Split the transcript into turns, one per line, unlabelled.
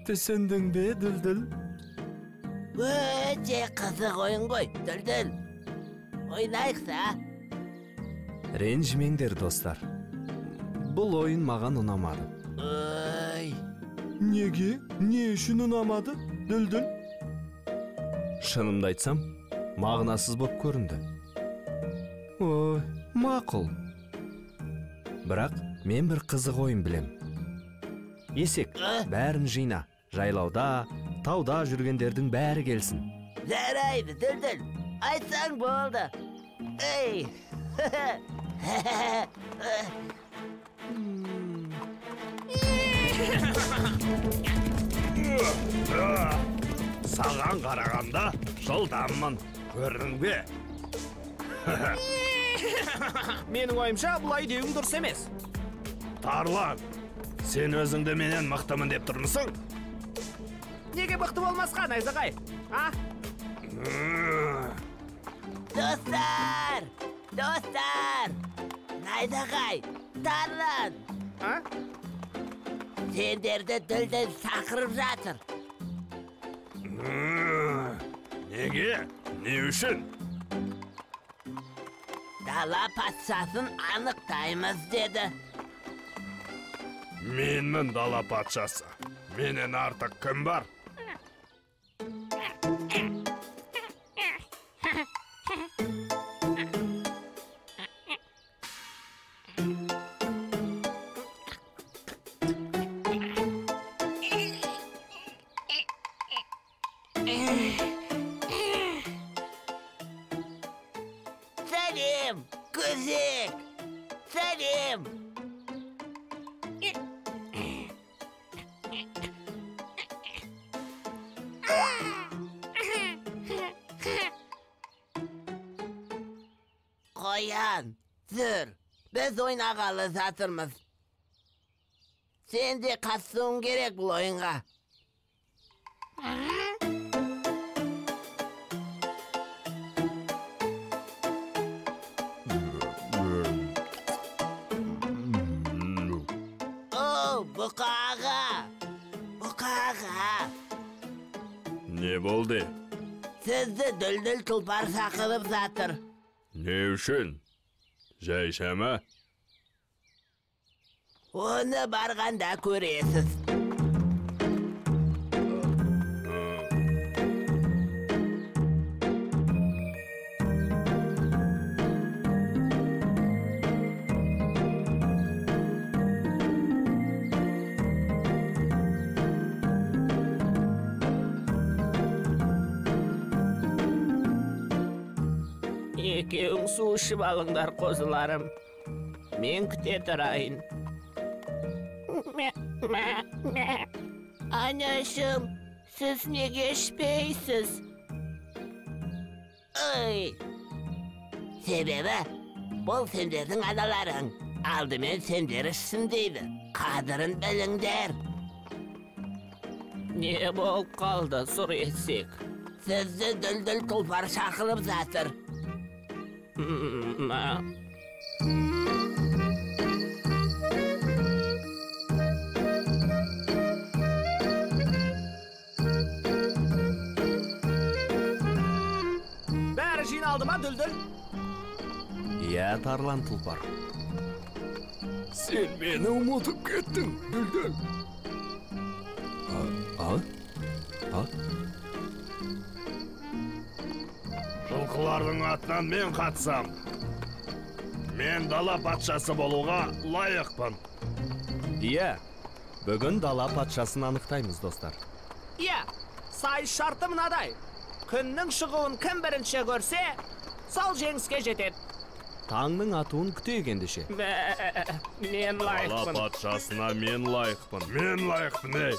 Түсіндің бе, Дүлдүл?
Өте қызық ойын ғой, Дүлдүл. Ойнайықса?
Ренжімеңдер, достар. Бұл ойын маған ұнамады.
Ой.
Неге? Не үшін ұнамады, Дүлдүл? Шынымды айтсам, мағынасыз боп көрінді. Ой, мақұл. Бірақ мен бір қызық ойын білем. Есек, бәрін жина. Жайлауда, тауда жүргендердің бәрі келсін.
Жарайды, Дүлдүл. Айтсаң болды. Ей.
Саған қарағанда жылдаммын, көрдің бе?
Менің ойымша бұлай деуің дұрыс емес.
Тарлан, сен өзіңді менен мықтымын деп тұрмысың?
Неге мықты болмасқа, найзағай?
Достар! Найзағай, Тарлан! Сендерді Дүлдүл шақырып жатыр.
Неге? Не үшін?
Дала патшасын анықтаймыз деді.
Менмін дала патшасы. Менен артық кім бар?
Сәлем, күзек! Сәлем! Қоян, жүр, біз ойнағалы жатырмыз. Сен де қатысуың керек бұл ойынға. Бұқаға.
Не болды?
Сізді Дүлдүл тұлпар шақырып жатыр.
Не үшін? Жайша ма?
Оны барғанда көресіз. Екеуің су ішіп алыңдар, қозыларым. Мен күте тұрайын. Анашым, сіз неге ішпейсіз? Ой! Себебі, бұл сендердің аналарың. Алдымен сендер ішсін дейді. Қадырын біліңдер. Не болып қалды, сұр есек? Сізді Дүлдүл тұлпар шақырып жатыр.
Бәрі жиналды ма, Дүлдүл? Иә, Тарлан тұлпар.
Сен мені ұмытып кеттің, Дүлдүл. Жылқылардың атынан мен қатсам. Мен дала патшасы болуға лайықпын.
Иә, бүгін дала патшасын анықтаймыз, достар.
Иә, сайыс шарты мынадай. Күннің шығуын кім бірінші көрсе, сол жеңіске жетеді.
Таңның атуын күтейік ендеше.
Мен
Дала
лайықпын.
патшасына мен лайықпын. Мен лайықпын, ей.